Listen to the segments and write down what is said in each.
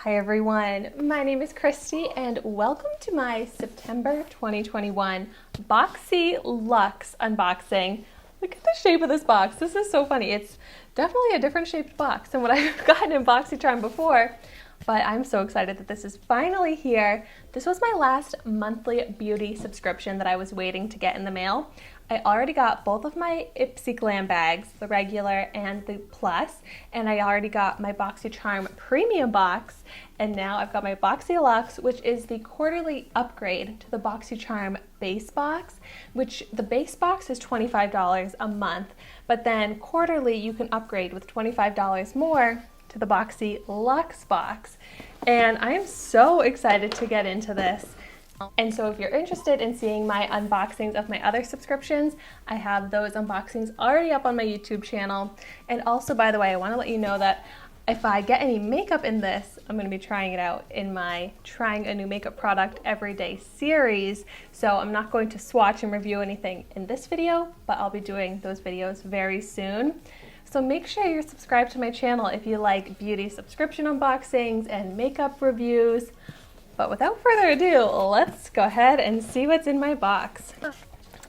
Hi everyone, my name is Christy and welcome to my September 2021 BOXYLUXE unboxing. Look at the shape of this box. This is so funny. It's definitely a different shaped box than what I've gotten in BOXYCHARM before, but I'm so excited that this is finally here. This was my last monthly beauty subscription that I was waiting to get in the mail. I already got both of my Ipsy Glam bags, the regular and the plus, and I already got my BOXYCHARM premium box, and now I've got my BOXYLUXE, which is the quarterly upgrade to the BOXYCHARM base box, which the base box is $25 a month, but then quarterly you can upgrade with $25 more to the BOXYLUXE box. And I am so excited to get into this. And so if you're interested in seeing my unboxings of my other subscriptions, I have those unboxings already up on my YouTube channel. And also, by the way, I want to let you know that if I get any makeup in this, I'm going to be trying it out in my Trying a New Makeup Product Everyday series. So I'm not going to swatch and review anything in this video, but I'll be doing those videos very soon. So make sure you're subscribed to my channel if you like beauty subscription unboxings and makeup reviews. But without further ado, let's go ahead and see what's in my box.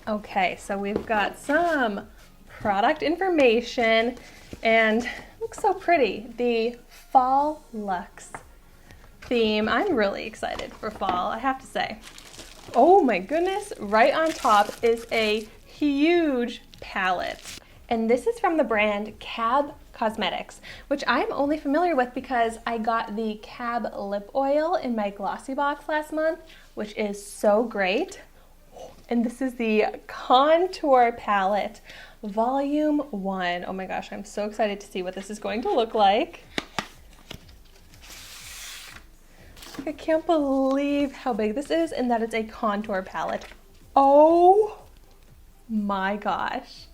Okay, so we've got some product information, and it looks so pretty. The Fall Luxe theme. I'm really excited for fall, I have to say. Oh my goodness, right on top is a huge palette. And this is from the brand Cab Cosmetics, which I'm only familiar with because I got the Cab lip oil in my glossy box last month, which is so great. And this is the Contour Palette Volume 1. Oh my gosh, I'm so excited to see what this is going to look like. I can't believe how big this is and that it's a contour palette. Oh my gosh.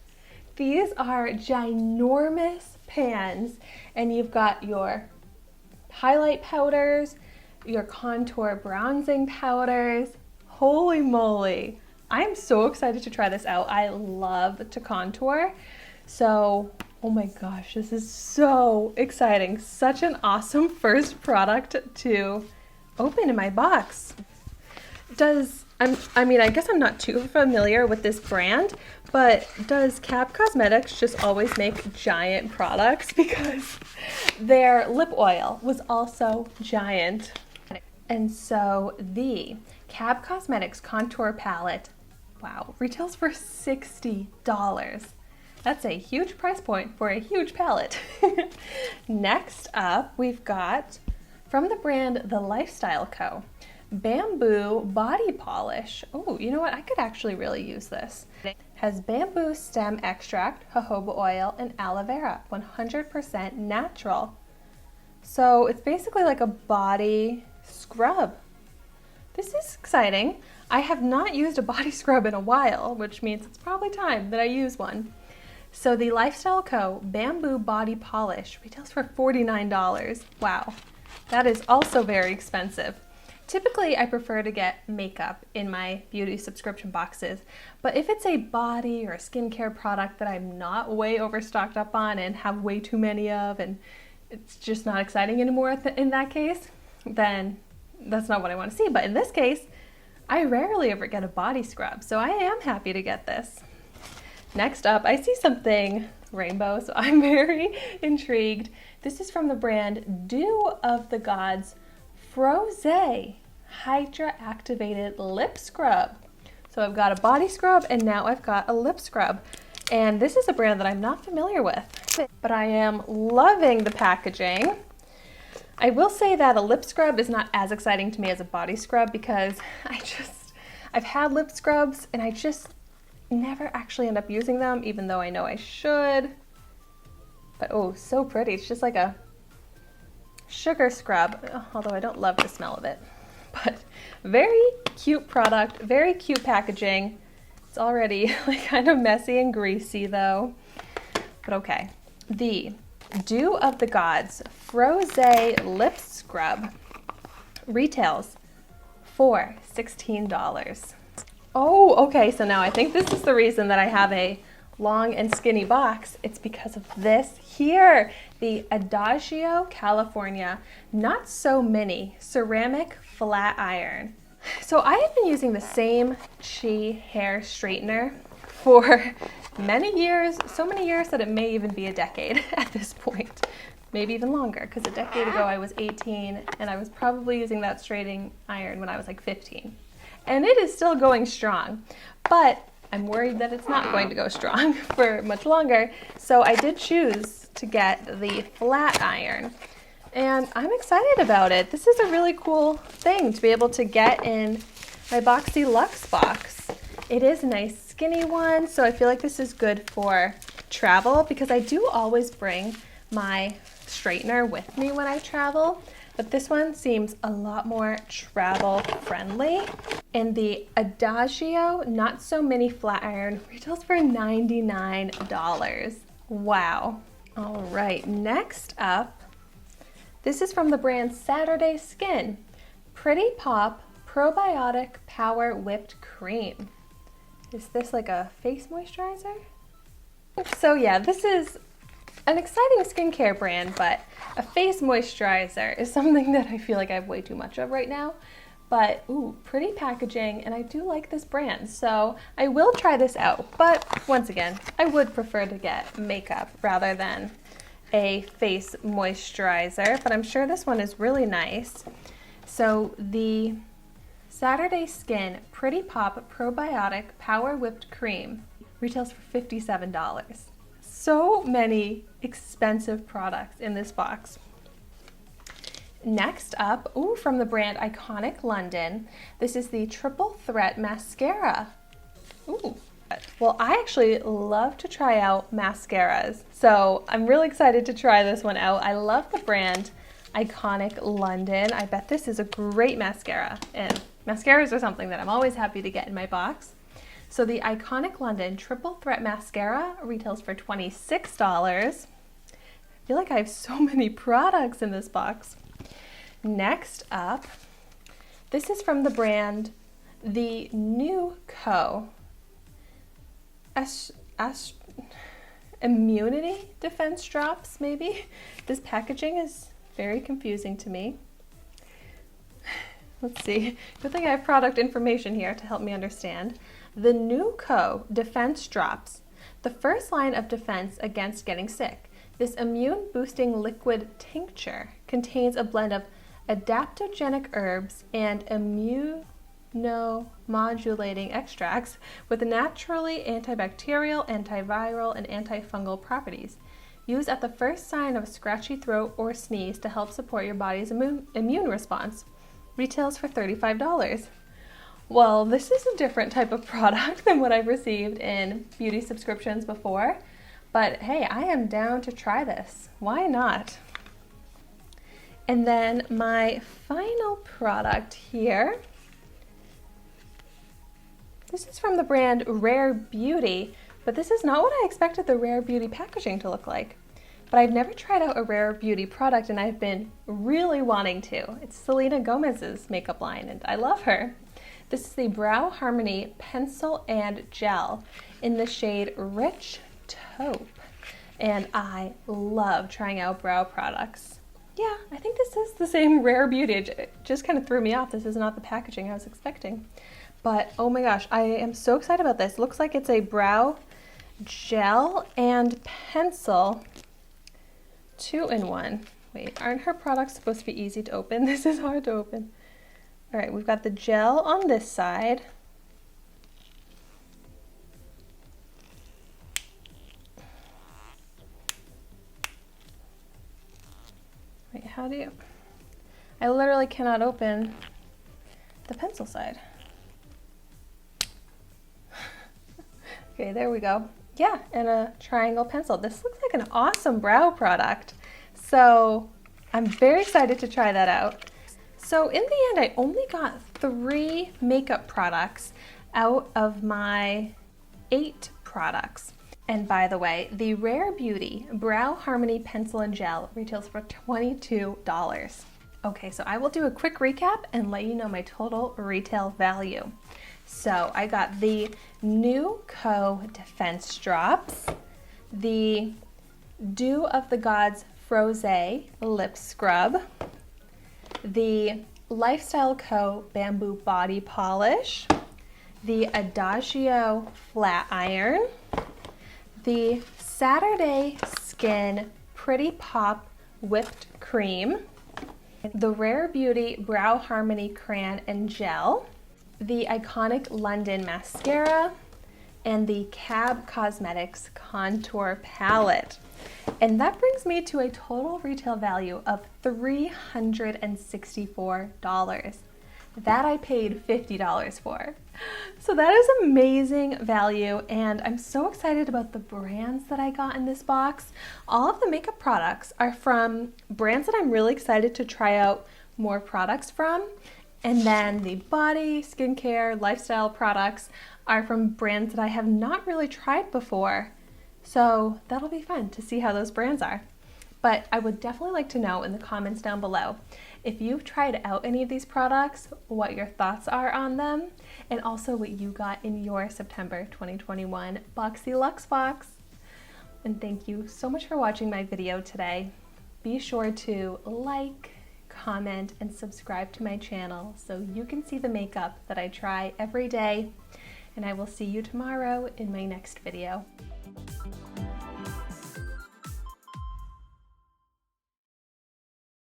These are ginormous pans, and you've got your highlight powders, your contour bronzing powders. Holy moly. I'm so excited to try this out. I love to contour. So, oh my gosh, this is so exciting. Such an awesome first product to open in my box. I guess I'm not too familiar with this brand, but does Cab Cosmetics just always make giant products? Because their lip oil was also giant. And so the Cab Cosmetics Contour Palette, wow, retails for $60. That's a huge price point for a huge palette. Next up, we've got from the brand The Lifestyle Co. Bamboo Body Polish. Oh, you know what? I could actually really use this. It has bamboo stem extract, jojoba oil, and aloe vera, 100% natural. So it's basically like a body scrub. This is exciting. I have not used a body scrub in a while, which means it's probably time that I use one. So the Lifestyle Co. Bamboo Body Polish retails for $49. Wow, that is also very expensive. Typically, I prefer to get makeup in my beauty subscription boxes, but if it's a body or a skincare product that I'm not way overstocked up on and have way too many of, and it's just not exciting anymore in that case, then that's not what I want to see. But in this case, I rarely ever get a body scrub, so I am happy to get this. Next up, I see something rainbow, so I'm very intrigued. This is from the brand Dew of the Gods Frosé Hydra Activated Lip Scrub. So I've got a body scrub and now I've got a lip scrub. And this is a brand that I'm not familiar with, but I am loving the packaging. I will say that a lip scrub is not as exciting to me as a body scrub because I've had lip scrubs and I just never actually end up using them, even though I know I should. But oh, so pretty. It's just like a sugar scrub, although I don't love the smell of it. But very cute product, very cute packaging. It's already like kind of messy and greasy though. But okay. The Dew of the Gods Frosé Lip Scrub retails for $16. Oh, okay, so now I think this is the reason that I have a long and skinny box, it's because of this here, the Adagio California Not So Mini Ceramic Flat Iron. So I have been using the same Chi hair straightener for many years, so many years that it may even be a decade at this point. Maybe even longer, because a decade ago I was 18 and I was probably using that straightening iron when I was like 15. And it is still going strong, but I'm worried that it's not going to go strong for much longer. So I did choose to get the flat iron, and I'm excited about it. This is a really cool thing to be able to get in my BOXYCHARM box. It is a nice skinny one, so I feel like this is good for travel because I do always bring my straightener with me when I travel, but this one seems a lot more travel friendly. And the Adagio Not So Mini Flat Iron retails for $99. Wow. All right, next up, this is from the brand Saturday Skin. Pretty Pop Probiotic Power Whipped Cream. Is this like a face moisturizer? So yeah, this is an exciting skincare brand, but a face moisturizer is something that I feel like I have way too much of right now. But ooh, pretty packaging, and I do like this brand, so I will try this out. But once again, I would prefer to get makeup rather than a face moisturizer, but I'm sure this one is really nice. So the Saturday Skin Pretty Pop Probiotic Power Whipped Cream retails for $57. So many expensive products in this box. Next up, ooh, from the brand Iconic London, this is the Triple Threat Mascara. Ooh. Well, I actually love to try out mascaras, so I'm really excited to try this one out. I love the brand Iconic London. I bet this is a great mascara, and mascaras are something that I'm always happy to get in my box. So the Iconic London Triple Threat Mascara retails for $26. I feel like I have so many products in this box. Next up, this is from the brand The New Co. Immunity Defense Drops, maybe? This packaging is very confusing to me. Let's see. Good thing I have product information here to help me understand. The New Co. Defense Drops, the first line of defense against getting sick. This immune-boosting liquid tincture contains a blend of adaptogenic herbs and immunomodulating extracts with naturally antibacterial, antiviral, and antifungal properties. Use at the first sign of a scratchy throat or sneeze to help support your body's immune response. Retails for $35. Well, this is a different type of product than what I've received in beauty subscriptions before, but hey, I am down to try this. Why not? And then my final product here, this is from the brand Rare Beauty, but this is not what I expected the Rare Beauty packaging to look like. But I've never tried out a Rare Beauty product, and I've been really wanting to. It's Selena Gomez's makeup line, and I love her. This is the Brow Harmony Pencil and Gel in the shade Rich Taupe, and I love trying out brow products. Yeah, I think this is the same Rare Beauty. It just kind of threw me off. This is not the packaging I was expecting. But oh my gosh, I am so excited about this. Looks like it's a brow gel and pencil 2-in-1. Wait, aren't her products supposed to be easy to open? This is hard to open. All right, we've got the gel on this side. Wait, how do you? I literally cannot open the pencil side. Okay, there we go. Yeah, and a triangle pencil. This looks like an awesome brow product. So I'm very excited to try that out. So in the end, I only got 3 makeup products out of my 8 products. And by the way, the Rare Beauty Brow Harmony Pencil and Gel retails for $22. Okay, so I will do a quick recap and let you know my total retail value. So I got the New Co Defense Drops, the Dew of the Gods Froze Lip Scrub, the Lifestyle Co Bamboo Body Polish, the Adagio Flat Iron, the Saturday Skin Pretty Pop Whipped Cream, the Rare Beauty Brow Harmony Crayon and Gel, the Iconic London Mascara, and the Cab Cosmetics Contour Palette. And that brings me to a total retail value of $364. That I paid $50 for. So that is amazing value, and I'm so excited about the brands that I got in this box. All of the makeup products are from brands that I'm really excited to try out more products from. And then the body, skincare, lifestyle products are from brands that I have not really tried before. So that'll be fun to see how those brands are. But I would definitely like to know in the comments down below if you've tried out any of these products, what your thoughts are on them, and also what you got in your September 2021 BOXYLUXE box. And thank you so much for watching my video today. Be sure to like, comment, and subscribe to my channel so you can see the makeup that I try every day. And I will see you tomorrow in my next video.